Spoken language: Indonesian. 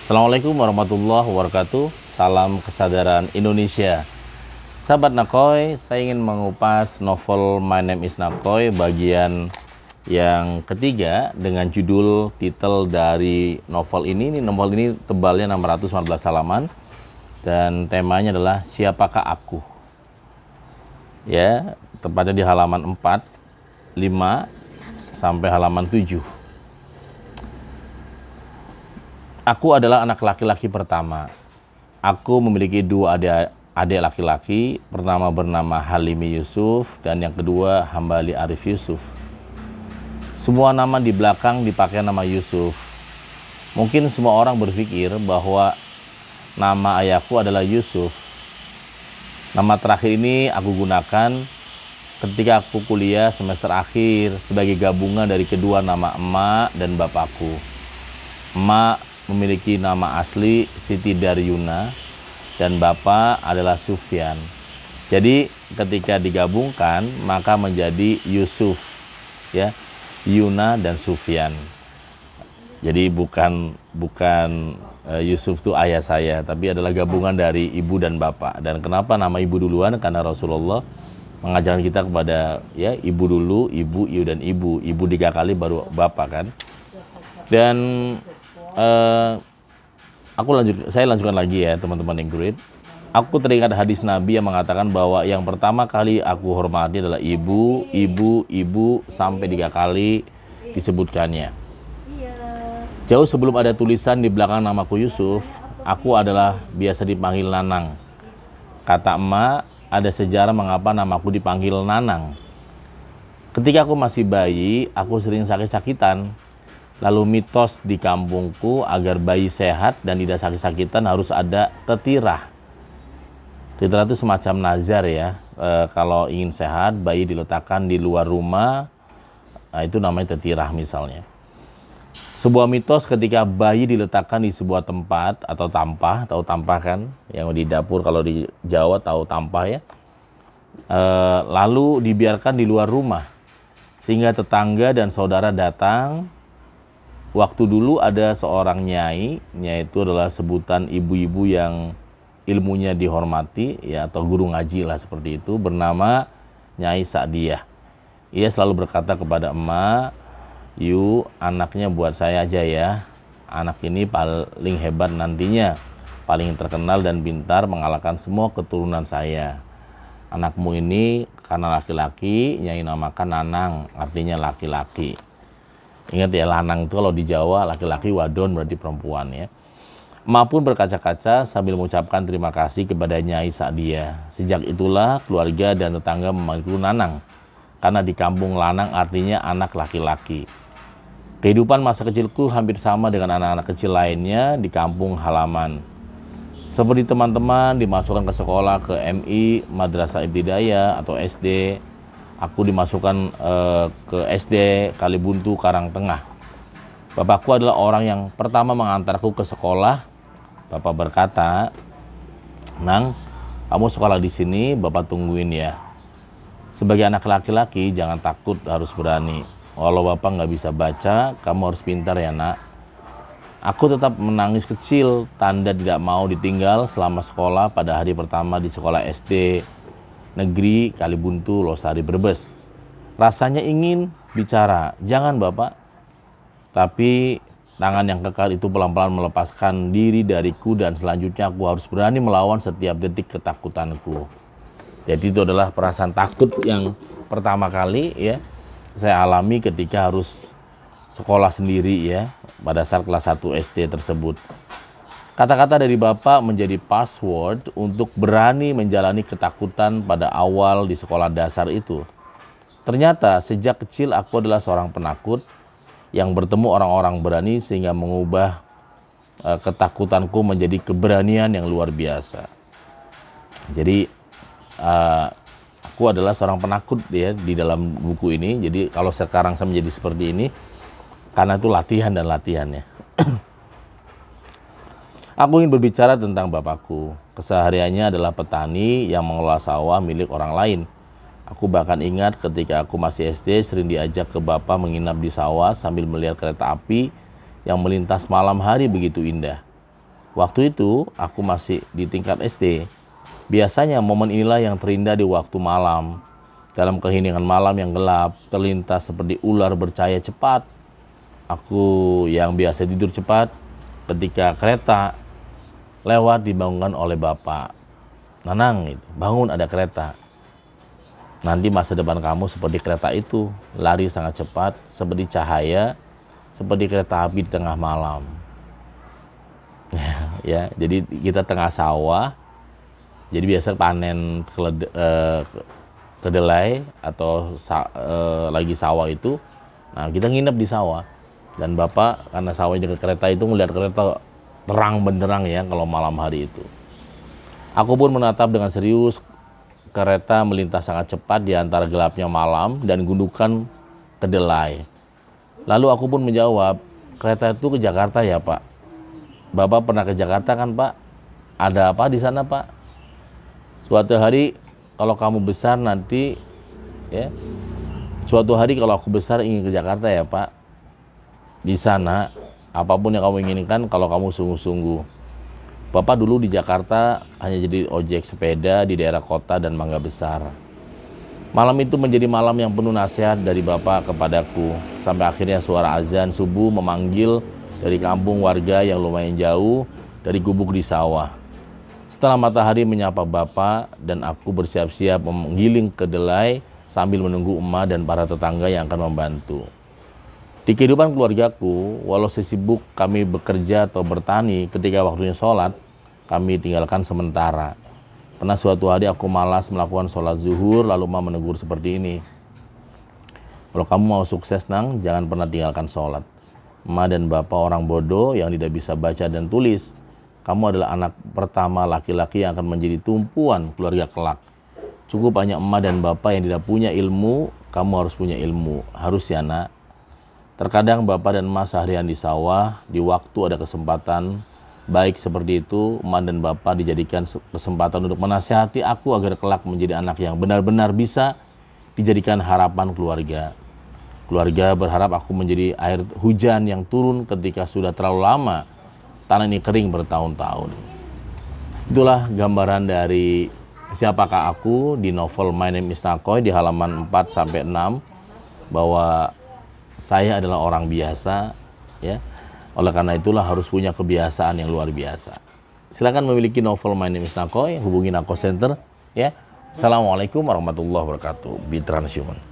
Assalamualaikum warahmatullahi wabarakatuh. Salam kesadaran Indonesia. Sahabat Nakoy, saya ingin mengupas novel My Name is Nakoy bagian yang ketiga dengan judul titel dari novel ini. Novel ini tebalnya 615 halaman dan temanya adalah Siapakah Aku? Ya, tepatnya di halaman 4, 5 sampai halaman 7. Aku adalah anak laki-laki pertama. Aku memiliki dua adik laki-laki. Pertama bernama Halimi Yusuf dan yang kedua Hambali Arif Yusuf. Semua nama di belakang dipakai nama Yusuf. Mungkin semua orang berpikir bahwa nama ayahku adalah Yusuf. Nama terakhir ini aku gunakan ketika aku kuliah semester akhir sebagai gabungan dari kedua nama emak dan bapakku. Emak memiliki nama asli Siti Daryuna dan bapak adalah Sufyan. Jadi ketika digabungkan maka menjadi Yusuf, ya, Yuna dan Sufyan. Jadi bukan Yusuf itu ayah saya, tapi adalah gabungan dari ibu dan bapak. Dan kenapa nama ibu duluan? Karena Rasulullah mengajarkan kita kepada ya ibu dulu, ibu dan ibu 3 kali baru bapak kan. Dan saya lanjutkan lagi ya teman-teman yang great. Aku teringat hadis Nabi yang mengatakan bahwa yang pertama kali aku hormati adalah ibu sampai 3 kali disebutkannya. Jauh sebelum ada tulisan di belakang namaku Yusuf, aku adalah biasa dipanggil Nanang. Kata emak, ada sejarah mengapa namaku dipanggil Nanang. Ketika aku masih bayi, aku sering sakit-sakitan. Lalu mitos di kampungku agar bayi sehat dan tidak sakit-sakitan harus ada tetirah. Tetirah itu semacam nazar ya. Kalau ingin sehat, bayi diletakkan di luar rumah. Nah, itu namanya tetirah misalnya. Sebuah mitos ketika bayi diletakkan di sebuah tempat atau tampah, tahu tampah kan? Yang di dapur kalau di Jawa tahu tampah ya. Lalu dibiarkan di luar rumah. Sehingga tetangga dan saudara datang. Waktu dulu ada seorang nyai itu adalah sebutan ibu-ibu yang ilmunya dihormati ya, atau guru ngaji lah seperti itu, bernama Nyai Sa'diyah. Ia selalu berkata kepada emak, "Yu, anaknya buat saya aja ya. Anak ini paling hebat nantinya, paling terkenal dan pintar mengalahkan semua keturunan saya. Anakmu ini karena laki-laki, Nyai namakan Nanang, artinya laki-laki." Ingat ya, lanang itu kalau di Jawa laki-laki, wadon berarti perempuan ya. Emak pun berkaca-kaca sambil mengucapkan terima kasih kepada Nyai Sa'diyah. Sejak itulah keluarga dan tetangga memanggilku Nanang. Karena di kampung Lanang artinya anak laki-laki. Kehidupan masa kecilku hampir sama dengan anak-anak kecil lainnya di kampung halaman. Seperti teman-teman dimasukkan ke sekolah ke MI, Madrasah Ibtidaiyah atau SD. Aku dimasukkan ke SD Kalibuntu Karangtengah. Bapakku adalah orang yang pertama mengantarku ke sekolah. Bapak berkata, "Nang, kamu sekolah di sini, Bapak tungguin ya. Sebagai anak laki-laki jangan takut, harus berani. Walau Bapak nggak bisa baca, kamu harus pintar ya nak." Aku tetap menangis kecil, tanda tidak mau ditinggal selama sekolah pada hari pertama di sekolah SD Negeri Kalibuntu Losari Brebes. Rasanya ingin bicara, "Jangan Bapak." Tapi tangan yang kekal itu pelan-pelan melepaskan diri dariku dan selanjutnya aku harus berani melawan setiap detik ketakutanku. Jadi itu adalah perasaan takut yang pertama kali ya saya alami ketika harus sekolah sendiri ya pada saat kelas 1 SD tersebut. Kata-kata dari Bapak menjadi password untuk berani menjalani ketakutan pada awal di sekolah dasar itu. Ternyata sejak kecil aku adalah seorang penakut yang bertemu orang-orang berani sehingga mengubah ketakutanku menjadi keberanian yang luar biasa. Jadi aku adalah seorang penakut ya di dalam buku ini. Jadi kalau sekarang saya menjadi seperti ini karena itu latihan dan latihan ya. Aku ingin berbicara tentang bapakku. Kesehariannya adalah petani yang mengelola sawah milik orang lain. Aku bahkan ingat ketika aku masih SD sering diajak ke bapak menginap di sawah sambil melihat kereta api yang melintas malam hari begitu indah. Waktu itu aku masih di tingkat SD. Biasanya momen inilah yang terindah di waktu malam. Dalam keheningan malam yang gelap, terlintas seperti ular bercahaya cepat. Aku yang biasa tidur cepat ketika kereta lewat dibangunkan oleh bapak. Nanang, bangun, ada kereta. Nanti masa depan kamu seperti kereta itu, lari sangat cepat, seperti cahaya, seperti kereta api di tengah malam. Ya, jadi kita tengah sawah. Jadi biasa panen kedelai atau lagi sawah itu. Nah, kita nginep di sawah. Dan bapak karena sawahnya dekat kereta itu ngelihat kereta terang benderang ya kalau malam hari itu. Aku pun menatap dengan serius. Kereta melintas sangat cepat di antara gelapnya malam dan gundukan kedelai. Lalu aku pun menjawab, kereta itu ke Jakarta ya Pak? Bapak pernah ke Jakarta kan Pak? Ada apa di sana Pak? Suatu hari kalau kamu besar nanti, ya, suatu hari kalau aku besar ingin ke Jakarta ya Pak. Di sana apapun yang kamu inginkan kalau kamu sungguh-sungguh. Bapak dulu di Jakarta hanya jadi ojek sepeda di daerah kota dan Mangga Besar. Malam itu menjadi malam yang penuh nasihat dari Bapak kepadaku. Sampai akhirnya suara azan subuh memanggil dari kampung warga yang lumayan jauh dari gubuk di sawah. Setelah matahari menyapa Bapak dan aku bersiap-siap menggiling kedelai sambil menunggu emak dan para tetangga yang akan membantu. Di kehidupan keluargaku, walau sesibuk kami bekerja atau bertani, ketika waktunya sholat, kami tinggalkan sementara. Pernah suatu hari aku malas melakukan sholat zuhur, lalu emak menegur seperti ini. Kalau kamu mau sukses nang, jangan pernah tinggalkan sholat. Emak dan bapak orang bodoh yang tidak bisa baca dan tulis. Kamu adalah anak pertama laki-laki yang akan menjadi tumpuan keluarga kelak. Cukup hanya emak dan bapak yang tidak punya ilmu, kamu harus punya ilmu. Harus ya nak. Terkadang bapak dan emak seharian di sawah, di waktu ada kesempatan baik seperti itu, emak dan bapak dijadikan kesempatan untuk menasihati aku agar kelak menjadi anak yang benar-benar bisa dijadikan harapan keluarga. Keluarga berharap aku menjadi air hujan yang turun ketika sudah terlalu lama tanah ini kering bertahun-tahun. Itulah gambaran dari siapakah aku di novel My Name is Nakoy di halaman 4-6, bahwa saya adalah orang biasa, ya. Oleh karena itulah harus punya kebiasaan yang luar biasa. Silakan memiliki novel My Name is Nakoy, hubungi Nako Center, ya. Assalamualaikum warahmatullahi wabarakatuh. Be transhuman.